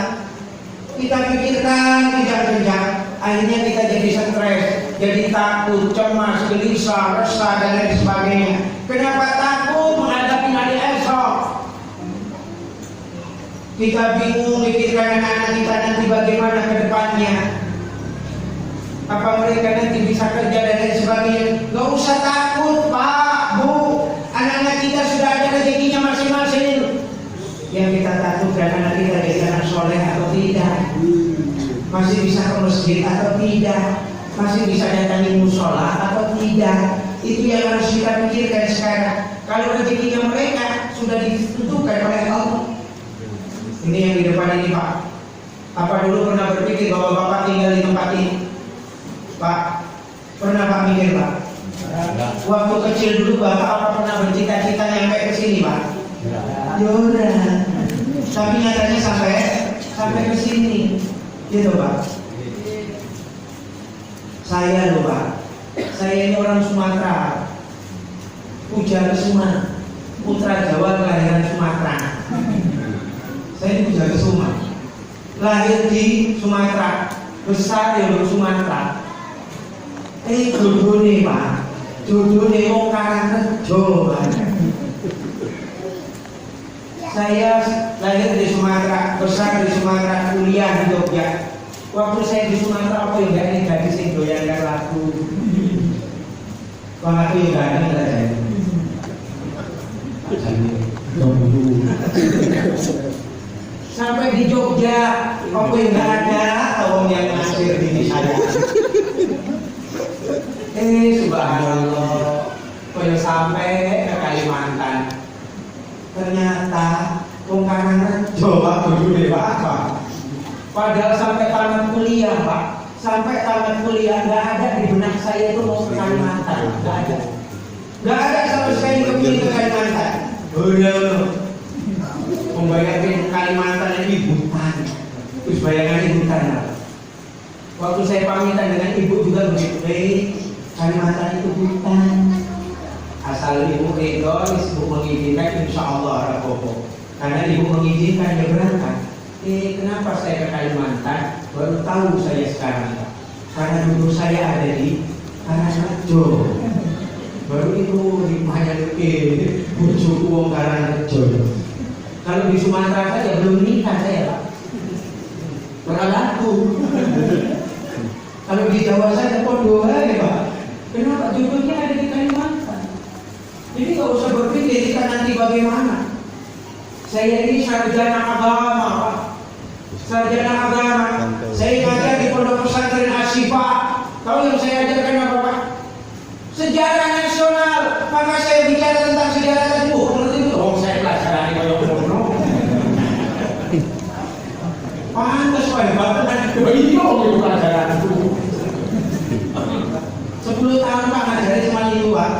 kita pikirkan kejang-kejang. Akhirnya kita jadi stres, jadi takut, cemas, gelisah, resah dan lain sebagainya. Kenapa takut menghadapi hari esok? Kita bingung mikirkan anak-anak kita nanti bagaimana ke depannya. Apa mereka nanti bisa kerja dan lain sebagainya? Gak usah takut Pak, Bu. Anak-anak kita sudah ada rezekinya masing-masing. Yang kita takutkan anak kita jadi anak soleh atau tidak, masih bisa ke masjid atau tidak, masih bisa datangi musola atau tidak. Itu yang harus kita pikirkan sekarang. Kalau rezekinya mereka sudah ditentukan oleh Allah. Ini yang di depan ini Pak. Apa dulu pernah berpikir bahwa Bapak tinggal di tempat ini? Pak, pernah Pak mikir Pak? Waktu kecil dulu Bapak apa pernah bercita-cita nyampe ke sini Pak? Yaudah. Tapi nyatanya sampai ke sini. Gitu Pak. Saya loh Pak. Saya ini orang Sumatera. Pujakusuma, putra Jawa kelahiran Sumatera. Saya ini Pujakusuma. Lahir di Sumatera, besar di Sumatera. Jodohnya Pak. Jodohnya mau Karangrejo Pak. Saya lahir di Sumatera, besar di Sumatera, kuliah di Jogja. Waktu saya di Sumatera apa yang gak ini gadis yang doyankan lagu. Wah aku yang gak ini lah saya. Sampai di Jogja, apa yang gak ada, tolong yang ngasir diri saya. Subhanallah, kalau sampai ke Kalimantan. Ternyata Karangrejo Pak dulu Pak. Padahal sampai tamat kuliah Pak, sampai tamat kuliah nggak ada di benak saya itu mau ke Kalimantan, nggak ada sama sekali kepilih ke Kalimantan. Udah, Membayangkan Kalimantan ini hutan. Terus bayangan hutan. Waktu saya pamitan dengan ibu juga begitu. Kalimantan itu hutan. Asal ibu egois, ibu mengizinkan, insya Allah ada pokok. Karena ibu mengizinkan dia berangkat. Kenapa saya ke Kalimantan? Baru tahu saya sekarang. Karena dulu saya ada di Karangrejo. Baru itu hikmahnya bujuk uang Karangrejo. Kalau di Sumatera saja belum nikah saya, Pak. Pernah laku. Kalau di Jawa saja podo ya, Pak. Kenapa jodohnya ada di Kalimantan? Jadi nggak usah berpikir kita nanti bagaimana. Saya ini sarjana agama, Pak. Sarjana agama. Saya ngajar di Pondok Pesantren Asyifa. Tahu yang saya ajarkan apa, Pak? Sejarah nasional. Maka saya bicara tentang sejarah itu. Menurut itu, saya pelajaran di Pondok. Pantas, Pak. Bahkan ini pelajaran itu. 10 tahun Pak ngajarin cuma itu, Pak.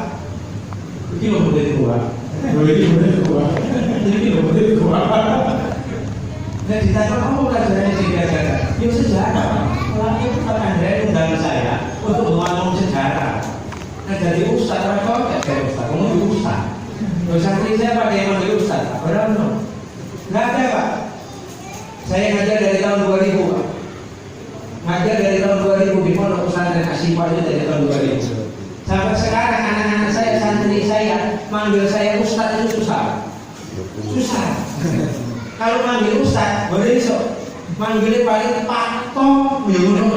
Ini loh model tua. Ini loh model tua. Dan ditanya kamu pelajarannya sejarah. Ya sejarah. Lalu Pak Andre undang saya untuk ngomong sejarah. Nah jadi ustaz, orang kau tidak saya ustaz, kamu jadi ustaz. Terus santri saya pada yang jadi ustaz, berapa? Nggak ada, Pak. Saya ngajar dari tahun 2000, Pak. Ngajar dari tahun 2000 di Pondok Pesantren Asyifa itu dari tahun 2000. Sampai sekarang anak-anak saya, santri saya manggil saya ustaz itu susah. Susah. Kalau manggil ustaz, boleh sok. Manggilnya paling Pak Tom, bingung.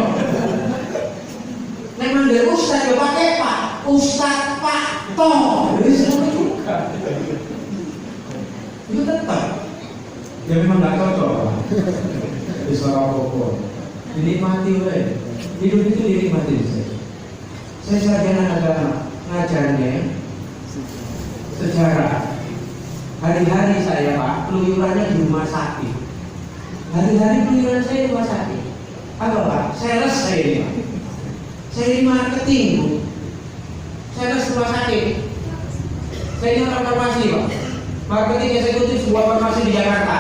Nek manggil ustaz ya pakai Pak. Ustaz Pak Tom. Jadi semua juga. Itu tetap. Ya memang nggak cocok. Di suara pokok. Dinikmati, weh. Hidup itu dinikmati. Saya sarjana agama, ngajarnya sejarah. Hari-hari saya, Pak, keluyurannya di rumah sakit. Hari-hari keluyuran saya di rumah sakit. Apa, Pak? Sales saya ini, Pak. Saya ini marketing, Bu. Sales rumah sakit. Saya ini orang farmasi, Pak. Marketing eksekutif sebuah farmasi di Jakarta.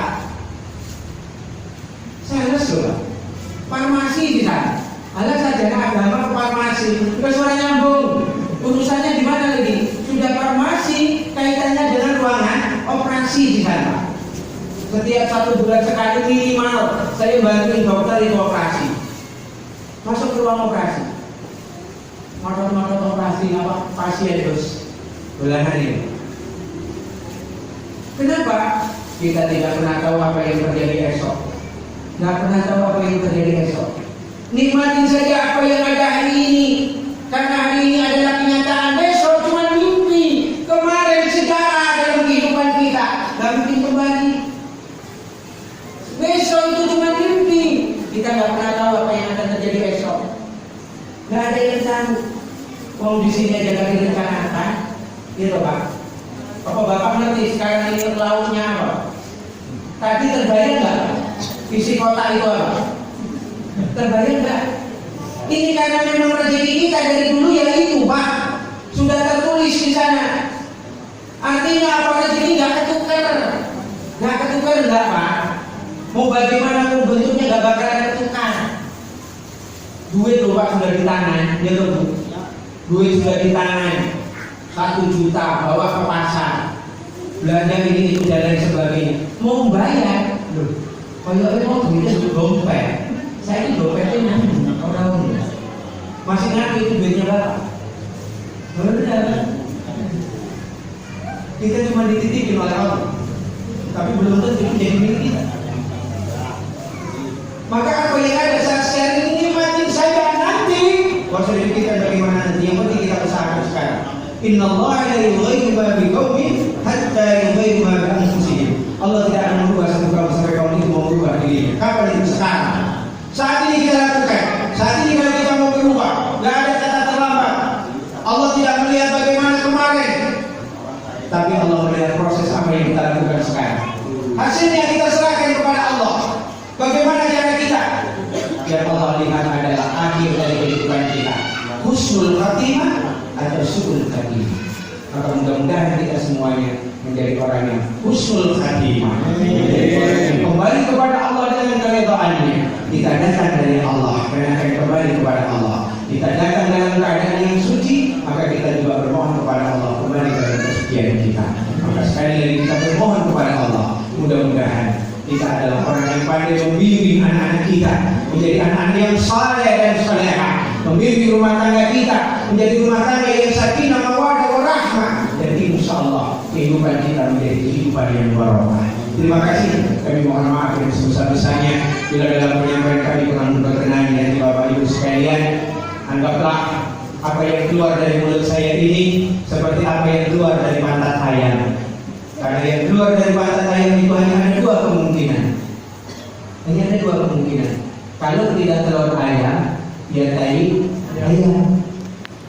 Sales, Pak. Farmasi di sana. Alah sarjana agama ke farmasi, ke suara nyambung. Urusannya di mana lagi? Sudah farmasi, kaitannya dengan ruangan operasi di sana. Setiap 1 bulan sekali minimal saya bantuin dokter itu operasi. Masuk ke ruang operasi. Motor-motor operasi apa? Pasien terus belahan ini. Kenapa? Kita tidak pernah tahu apa yang terjadi esok. Tidak pernah tahu apa yang terjadi esok. Nikmatin saja apa yang ada hari ini. Karena hari ini adalah kenyataan. Besok cuma mimpi. Kemarin sejarah dalam kehidupan kita. Gak mungkin kembali. Besok itu cuma mimpi. Kita gak pernah tahu apa yang akan terjadi besok. Gak ada yang tahu. Kalau di sini aja gak direncanakan. Gitu, Pak. Bapak ngerti sekarang ini lautnya apa? Tadi terbayang gak? Isi kotak itu apa? Terbayang nggak? Ini karena memang rezeki kita dari dulu ya itu, Pak. Sudah tertulis di sana. Artinya apa, rezeki nggak ketukar, nggak, Pak. Mau bagaimanapun bentuknya nggak bakalan ketukar. Duit loh, Pak, sudah di tangan, ya loh. Duit sudah di tangan. 1 juta bawa ke pasar. Belanja ini itu dan lain sebagainya. Mau bayar, loh. Kalau mau duitnya sudah dompet. Saya ini dompetnya nanggung orang ini. Masih ngaku itu duitnya Bapak. Benar. Kita cuma dititipin oleh Allah. Tapi belum tentu itu jadi milik kita. Maka apa yang ada saat sekarang ini nikmatin saja nanti. Kalau sudah kita bagaimana nanti, yang penting kita usahakan sekarang. Innallaha la yughayyiru ma biqaumin hatta yughayyiru ma bi anfusihim. Allah tidak akan merubah satu kaum sampai kaum itu mau berubah dirinya. Kapan itu? Sekarang. Saat ini kita lakukan. Saat ini kalau kita mau berubah, nggak ada kata terlambat. Allah tidak melihat bagaimana kemarin, tapi Allah melihat proses apa yang kita lakukan sekarang. Hasilnya kita serahkan kepada Allah. Bagaimana cara kita? Yang Allah lihat adalah akhir dari kehidupan kita. Husnul khatimah atau su'ul khatimah. Maka mudah-mudahan kita semuanya menjadi orang yang husnul khatimah, menjadi orang yang kembali kepada Allah dengan keridhaannya. Kita datang dari Allah dan akan kembali kepada Allah. Kita datang dalam keadaan yang suci, maka kita juga bermohon kepada Allah kembali dari kesucian kita. Maka sekali lagi kita bermohon kepada Allah, mudah-mudahan kita adalah orang yang pandai membimbing anak-anak kita menjadi anak-anak yang saleh dan salehah, membimbing rumah tangga kita menjadi rumah tangga yang sakinah, mawaddah, warahmah, dan insyaallah kehidupan kita menjadi kehidupan yang barokah. Terima kasih. Kami mohon maaf yang sebesar-besarnya bila dalam penyampaian kami kurang berkenan dari Bapak Ibu sekalian. Anggaplah apa yang keluar dari mulut saya ini seperti apa yang keluar dari pantat ayam. Karena yang keluar dari pantat ayam itu hanya ada dua kemungkinan. Hanya ada dua kemungkinan. Kalau tidak telur ayam, ya tai ayam.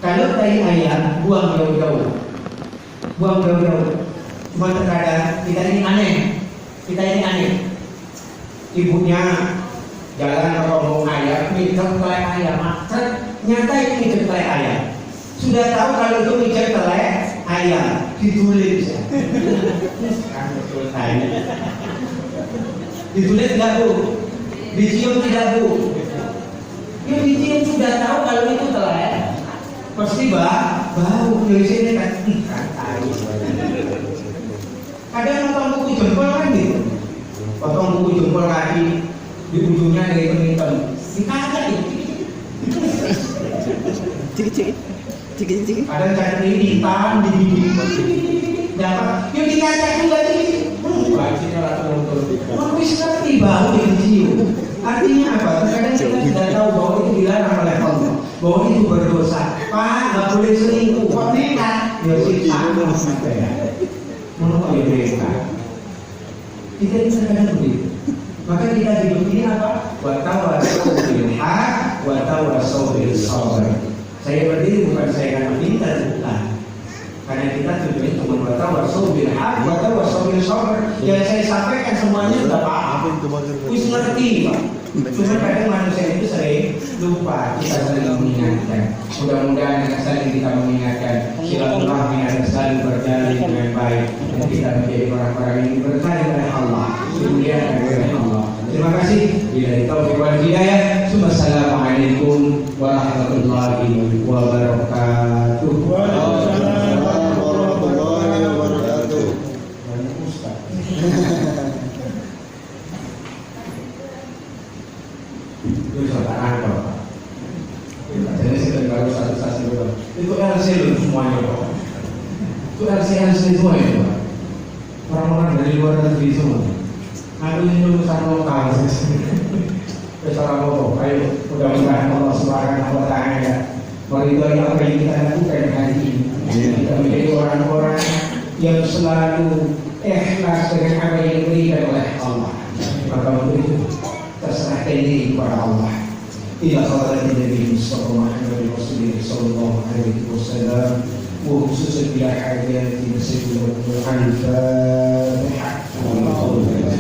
Kalau tai ayam, buang jauh-jauh. Buang jauh-jauh. Cuma terkadang kita ini aneh. Ibunya jalan ke rombong ayam, mijat telai ayam, nyata itu mijat telai ayam. Sudah tahu kalau itu mijat telai ayam, ditulis ya. Ditulis tidak bu, dicium tidak bu. Ya dicium sudah tahu kalau itu telai, pasti bau. Di sini kan kadang potong kuku jempol kan gitu, potong kuku jempol kaki di ujungnya dari hitam, dikacak gitu. Kadang cari ini hitam di gigi, dapat, yuk dikacak juga di. Bacanya langsung nonton. Mau seperti bau yang dicium. Artinya apa? Kadang kita tidak tahu bahwa itu dilarang oleh Allah, bahwa itu berdosa. Pak, nggak boleh selingkuh. Kok nekat? Ya siksa. Menurut mereka kita ini terkadang begitu. Maka kita hidup ini apa? Watawasau bil haq, watawasau bil sabr. Saya berdiri bukan saya karena minta, bukan. Karena kita tujuannya cuma watawasau bil haq, watawasau bil sabr. Yang saya sampaikan semuanya sudah paham. Wis ngerti, Pak. Cuma kadang manusia itu sering lupa, kita sering mengingatkan. Mudah-mudahan dengan saling kita mengingatkan, silaturahmi akan selalu berjalan dengan baik dan kita menjadi orang-orang yang diberkahi oleh Allah, dimuliakan oleh Allah. Terima kasih. Bila taufiq wal hidayah. Wassalamualaikum warahmatullahi wabarakatuh. Waalaikumsalam warahmatullahi wabarakatuh. Itu saudara Pak. Jadi saya baru satu-satu dulu. Itu LC loh semuanya Pak. Itu LC semuanya Pak. Orang-orang dari luar negeri semua. Aku ini lulusan lokal. Besar apa? Ayo, mudah-mudahan Allah Subhanahu wa Ta'ala meridhai apa yang kita lakukan hari ini. Kita menjadi orang-orang yang selalu ikhlas dengan apa yang diberikan oleh Allah. Maka untuk itu terserah diri kepada Allah. Ila khawalatin Nabi Mustafa Muhammad Rasulullah sallallahu alaihi wasallam wa khususan bila hadiati nasibul al-Fatihah. Alhamdulillah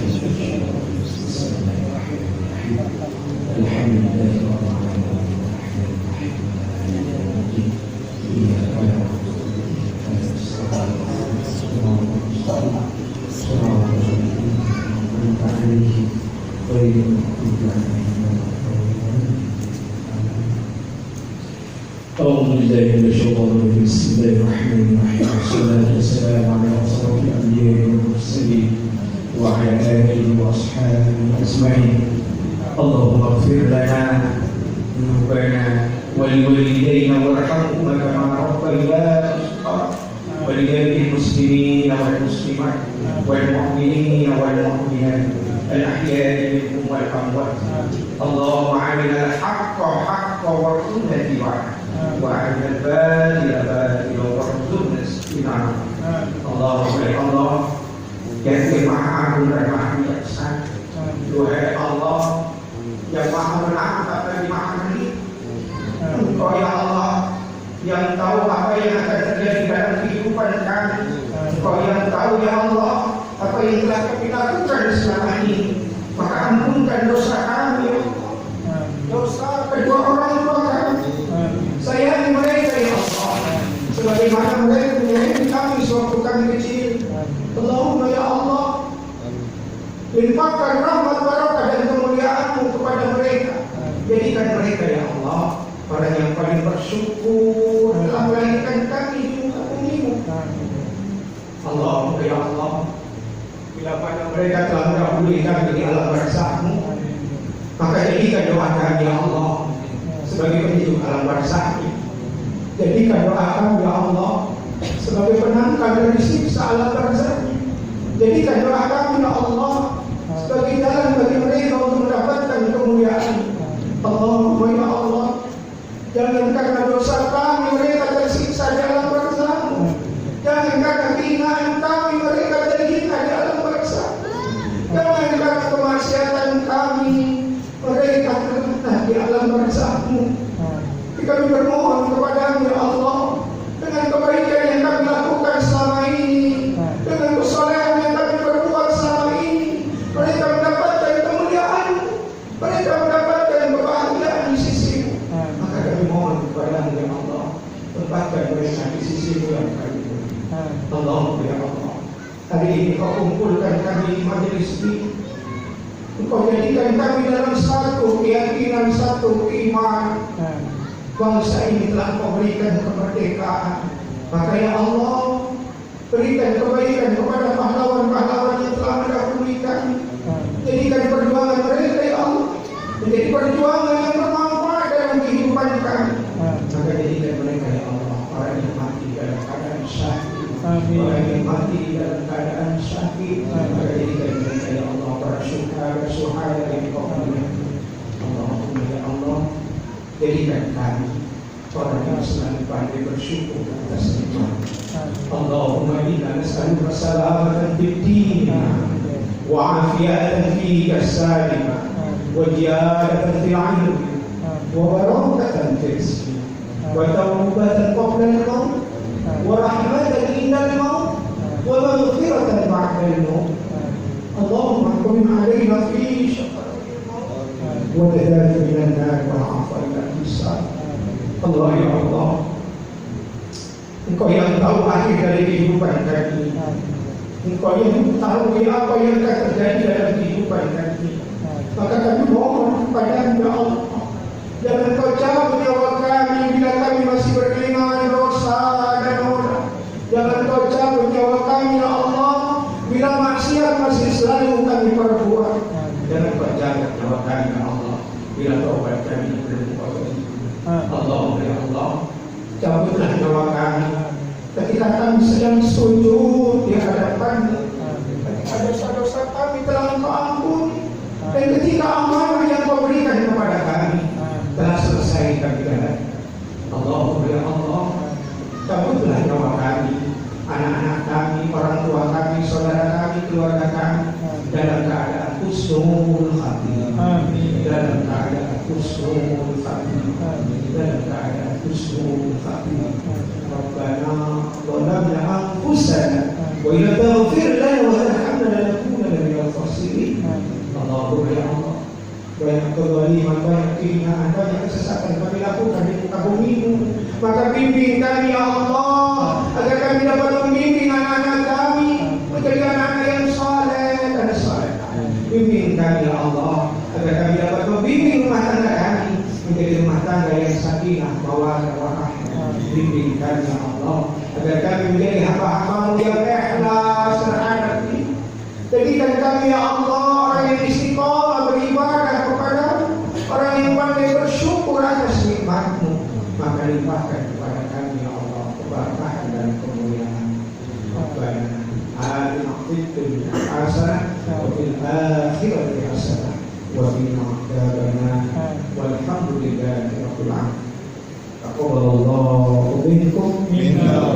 Bismillahirrahmanirrahim. Wassalatu wassalamu ala asyrafil anbiya'i wal mursalin wa ala alihi wa ashabihi ajma'in. Allahumma ighfir lana dhunubana wa liwalidayna warhamhuma kama rabbayana shaghira wa lidayil muslimin wal muslimat wal mu'minin wal mu'minat al ahya'i minhum wal amwat. Allahumma arina al-haqqa haqqan warzuqna ittiba'ahu wa arina al-batila batilan warzuqna ijtinabah. Allahumma ya Allah, yang Maha Agung dan Maha Bijaksana, Duhai Allah yang Maha Menakutkan dan Maha Melihat, Engkau ya Allah yang tahu apa yang akan terjadi dalam kehidupan kami. Engkau yang tahu ya Allah apa yang telah kami lakukan selama ini. Maka ampunkan dosa kami, dosa kedua orang tua kami. Sayangi mereka ya Allah, sebagaimana mereka menyayangi kami. limpahkan rahmat barakah dan kemuliaan-Mu kepada mereka. Jadikan mereka ya Allah orang yang paling bersyukur telah melahirkan kami di muka bumi-Mu. Allah, ya Allah, bila pada mereka telah mendahului kami di alam barzakh-Mu, maka jadikan doa kami ya Allah sebagai penhidup alam barzakh. Jadikan doa kami ya Allah sebagai penangkal dari siksa alam barzakh. Jadikan doa kami ya Allah sebagai jalan bagi mereka untuk mendapatkan kemuliaan. Allahumma ya Allah, jangan karena dosa kami mereka tersiksa di alam barzakh. Jangan karena kehinaan kami mereka terhina di alam barzakh. Jangan karena kemaksiatan kami mereka terhina di alam barzakh-Mu. Kami bermohon kepada-Mu ya Allah, dengan kebaikan yang kami lakukan selama ini, dengan kesalehan yang kami perbuat selama ini, mereka mendapatkan kemuliaan-Mu, mereka mendapatkan kebahagiaan di sisi-Mu. Maka kami mohon kepada-Mu ya Allah, tempatkan mereka di sisi-Mu yang kami. Allah ya Allah, hari ini Kau kumpulkan kami di majelis ini. Engkau jadikan kami dalam satu keyakinan, satu keimanan. Bangsa ini telah Kau berikan kemerdekaan. Maka ya Allah, berikan kebaikan kepada pahlawan-pahlawan yang telah mendahului kami. Jadikan perjuangan mereka ya Allah menjadi perjuangan yang bermanfaat dalam kehidupan kami. Maka jadikan mereka ya Allah orang yang mati dalam keadaan syahid, orang yang mati dalam keadaan syahid. Maka jadikan mereka ya Allah para syuhada yang Kau muliakan. Allahumma ya Allah, jadikan kami orang yang selalu pandai bersyukur atas nikmat. Allahumma inna nas'aluka salamatan fid din wa afiyatan fi jasadina wa ziyadatan fil 'ilmi wa barakatan fil rizqi wa tawbatan qabla al-maut wa rahmatan inda al-maut wa maghfiratan ba'da al-maut. Allahumma kun 'alaina fi shafa'atil maut wa nadhar minan nar wa 'afwa hisab. Allah ya Allah, Engkau yang tahu akhir dari kehidupan kami. Engkau yang tahu apa yang akan terjadi dalam kehidupan kami. Maka kami mohon kepada-Mu ya Allah, jangan Kau cabut nyawa kami bila kami masih berkelimangan dosa dan noda. Jangan Kau cabut nyawa kami ya Allah bila maksiat masih selalu kami perbuat. Jangan Kau jaga nyawa kami ya Allah bila taubat kami belum Kau terima. Allah ya Allah, cabutlah nyawa kami ketika kami sedang sujud di hadapan-Mu, ketika dosa-dosa kami telah Engkau ampuni, dan ketika amanah yang Kau berikan kepada kami telah selesai kami jalan. Allah ya Allah, cabutlah nyawa kami, anak-anak kami, orang tua kami, saudara kami, keluarga kami dalam keadaan husnul khatimah, dalam keadaan husnul khatimah, dalam keadaan husnul khatimah. Rabbana zalamna anfusana wa illam taghfir lana wa tarhamna lanakunanna minal khasirin. Allahumma ya Allah, banyak kezaliman, banyak kehinaan, banyak kesesatan kami lakukan di muka bumi-Mu. Maka bimbing kami ya Allah, agar kami dapat membimbing anak-anak kami menjadi anak-anak yang saleh dan salehah. Bimbing kami ya Allah, agar kami dapat membimbing rumah tangga kami menjadi rumah tangga yang sakinah, mawaddah, warahmah. Bimbing kami ya Allah, agar kami menjadi hamba-hamba-Mu yang ikhlas terhadap Diri. Jadikan kami ya Allah orang yang istiqomah beribadah kepada-Mu, orang yang pandai bersyukur atas nikmat-Mu. Maka limpahkan kepada kami ya Allah keberkahan dan kemuliaan. Rabbana atina fid dunya hasanah wa fil akhirati hasanah wa qina adzabannar. Walhamdulillahi rabbil alamin. Taqabbalallahu minkum minna